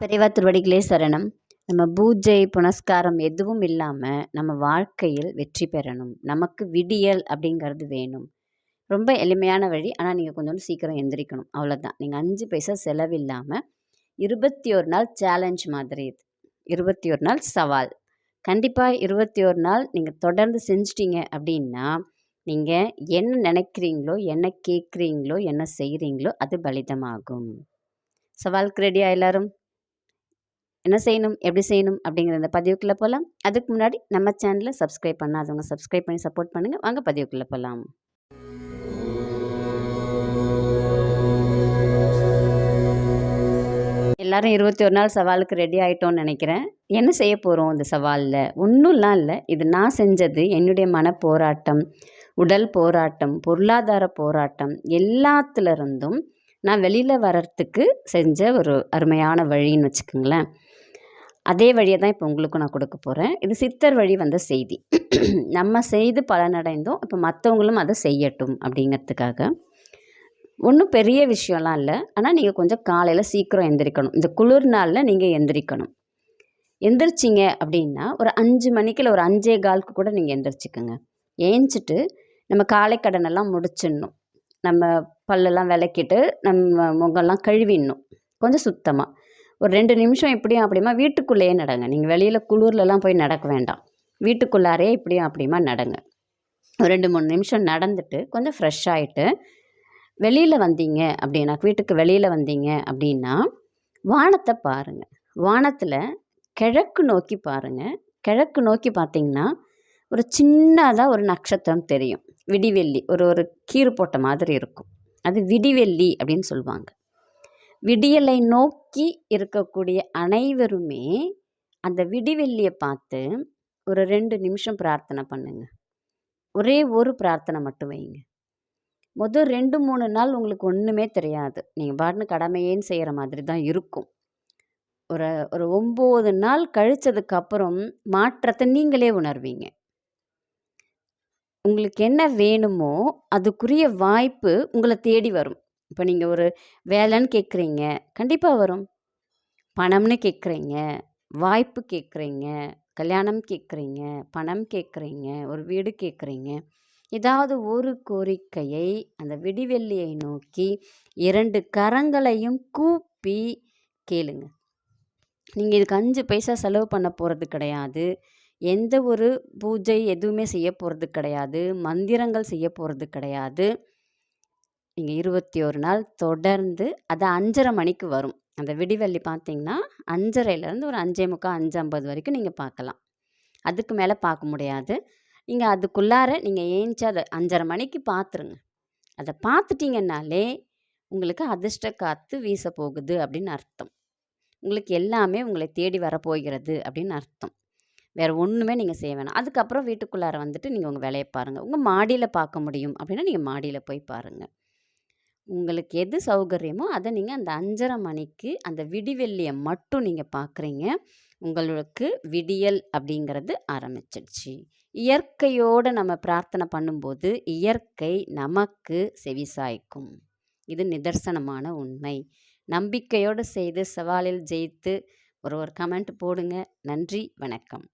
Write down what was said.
பெரியவா திருவடிகளே சரணம். நம்ம பூஜை புனஸ்காரம் எதுவும் இல்லாமல் நம்ம வாழ்க்கையில் வெற்றி பெறணும். நமக்கு விடியல் அப்படிங்கிறது வேணும். ரொம்ப எளிமையான வழி. ஆனால் நீங்கள் கொஞ்சம் சீக்கிரம் எந்திரிக்கணும், அவ்வளோதான். நீங்கள் 5 பைசா செலவில்லாமல் 21 நாள் சேலஞ்ச் மாதிரி இது. 21 நாள் சவால். கண்டிப்பாக 21 நாள் நீங்கள் தொடர்ந்து செஞ்சிட்டிங்க அப்படின்னா நீங்கள் என்ன நினைக்கிறீங்களோ, என்ன கேட்குறீங்களோ, என்ன செய்கிறீங்களோ அது பலிதமாகும். சவாலுக்கு ரெடியா எல்லாரும்? என்ன செய்யணும், எப்படி செய்யணும் அப்படிங்கிற இந்த பதிவுக்குள்ளே போகலாம். அதுக்கு முன்னாடி நம்ம சேனலை சப்ஸ்கிரைப் பண்ணாதவங்க சப்ஸ்கிரைப் பண்ணி சப்போர்ட் பண்ணுங்கள். வாங்க பதிவுக்குள்ளே போகலாம். எல்லாரும் 21 நாள் சவாலுக்கு ரெடி ஆகிட்டோன்னு நினைக்கிறேன். என்ன செய்ய போகிறோம் இந்த சவாலில்? ஒன்றும்லாம் இல்லை. இது நான் செஞ்சது என்னுடைய மன போராட்டம், உடல் போராட்டம், பொருளாதார போராட்டம் எல்லாத்துலேருந்தும் நான் வெளியில் வர்றதுக்கு செஞ்ச ஒரு அருமையான வழின்னு வச்சுக்கோங்களேன். அதே வழியை தான் இப்போ உங்களுக்கும் நான் கொடுக்க போகிறேன். இது சித்தர் வழி வந்த செய்தி. நம்ம செய்து பலனடைந்தோம், இப்போ மற்றவங்களும் அதை செய்யட்டும் அப்படிங்கிறதுக்காக. ஒன்றும் பெரிய விஷயம்லாம் இல்லை. ஆனால் நீங்கள் கொஞ்சம் காலையில் சீக்கிரம் எந்திரிக்கணும். இந்த குளிர் நாளில் நீங்கள் எந்திரிக்கணும். எந்திரிச்சிங்க அப்படின்னா ஒரு 5 மணிக்கு இல்லை ஒரு 5:15 கூட நீங்கள் எந்திரிச்சிக்கோங்க. ஏஞ்சிட்டு நம்ம காலை கடனெல்லாம் முடிச்சிடணும். நம்ம பல்லெல்லாம் விளக்கிட்டு நம்ம முகம்லாம் கழுவிடணும் கொஞ்சம் சுத்தமாக. ஒரு 2 நிமிஷம் இப்படியும் அப்படியுமா வீட்டுக்குள்ளேயே நடங்க. நீங்கள் வெளியில் குளிர்லலாம் போய் நடக்க வேண்டாம். வீட்டுக்குள்ளாரே இப்படியும் அப்படியுமா நடங்க. ஒரு 2-3 நிமிஷம் நடந்துட்டு கொஞ்சம் ஃப்ரெஷ் ஆகிட்டு வெளியில் வந்தீங்க அப்படின்னா, வீட்டுக்கு வெளியில் வந்தீங்க அப்படின்னா வானத்தை பாருங்கள். வானத்தில் கிழக்கு நோக்கி பாருங்கள். கிழக்கு நோக்கி பார்த்தீங்கன்னா ஒரு சின்னதாக ஒரு நட்சத்திரம் தெரியும். விடிவெள்ளி ஒரு கீறு போட்ட மாதிரி இருக்கும். அது விடிவெள்ளி அப்படின்னு சொல்லுவாங்க. விடியலை நோக்கி இருக்கக்கூடிய அனைவருமே அந்த விடிவெள்ளியை பார்த்து ஒரு 2 நிமிஷம் பிரார்த்தனை பண்ணுங்க. ஒரே ஒரு பிரார்த்தனை மட்டும் வைங்க. முதல் 2-3 நாள் உங்களுக்கு ஒன்றுமே தெரியாது. நீங்கள் பாட்டுன்னு கடமையேன்னு செய்கிற மாதிரி தான் இருக்கும். ஒரு 9 நாள் கழிச்சதுக்கப்புறம் மாற்றத்தை நீங்களே உணர்வீங்க. உங்களுக்கு என்ன வேணுமோ அதுக்குரிய வாய்ப்பு உங்களை தேடி வரும். இப்போ நீங்கள் ஒரு வேலைன்னு கேட்குறீங்க, கண்டிப்பாக வரும். பணம்னு கேட்குறீங்க, வாய்ப்பு கேட்குறீங்க, கல்யாணம் கேட்குறீங்க, பணம் கேட்குறீங்க, ஒரு வீடு கேட்குறீங்க. ஏதாவது ஒரு கோரிக்கையை அந்த விடிவெள்ளியை நோக்கி 2 கரங்களையும் கூப்பி கேளுங்க. நீங்கள் இதுக்கு 5 பைசா செலவு பண்ண போகிறது கிடையாது. எந்த ஒரு பூஜை எதுவுமே செய்ய போகிறது கிடையாது. மந்திரங்கள் செய்ய போகிறது கிடையாது. நீங்கள் 21 நாள் தொடர்ந்து அது 5:30 மணிக்கு வரும். அந்த விடிவெள்ளி பார்த்தீங்கன்னா 5:30லேருந்து ஒரு 5:45, 5:50 வரைக்கும் நீங்கள் பார்க்கலாம். அதுக்கு மேலே பார்க்க முடியாது. நீங்கள் அதுக்குள்ளார நீங்கள் ஏஞ்சி அதை 5:30 மணிக்கு பார்த்துருங்க. அதை பார்த்துட்டிங்கன்னாலே உங்களுக்கு அதிர்ஷ்ட காற்று வீச போகுது அப்படின்னு அர்த்தம். உங்களுக்கு எல்லாமே உங்களை தேடி வரப்போகிறது அப்படின்னு அர்த்தம். வேறு ஒன்றுமே நீங்கள் செய்ய வேணாம். அதுக்கப்புறம் வீட்டுக்குள்ளார வந்துட்டு நீங்கள் உங்கள் வேலையை பாருங்கள். உங்கள் மாடியில் பார்க்க முடியும் அப்படின்னா நீங்கள் மாடியில் போய் பாருங்கள். உங்களுக்கு எது சௌகரியமோ அதை நீங்கள் அந்த 5:30 மணிக்கு அந்த விடிவெள்ளியை மட்டும் நீங்கள் பார்க்குறீங்க. உங்களுக்கு விடியல் அப்படிங்கிறது ஆரம்பிச்சிடுச்சு. இயற்கையோடு நம்ம பிரார்த்தனை பண்ணும்போது இயற்கை நமக்கு செவிசாய்க்கும். இது நிதர்சனமான உண்மை. நம்பிக்கையோடு செய்து சவாலில் ஜெயித்து ஒரு கமெண்ட் போடுங்க. நன்றி, வணக்கம்.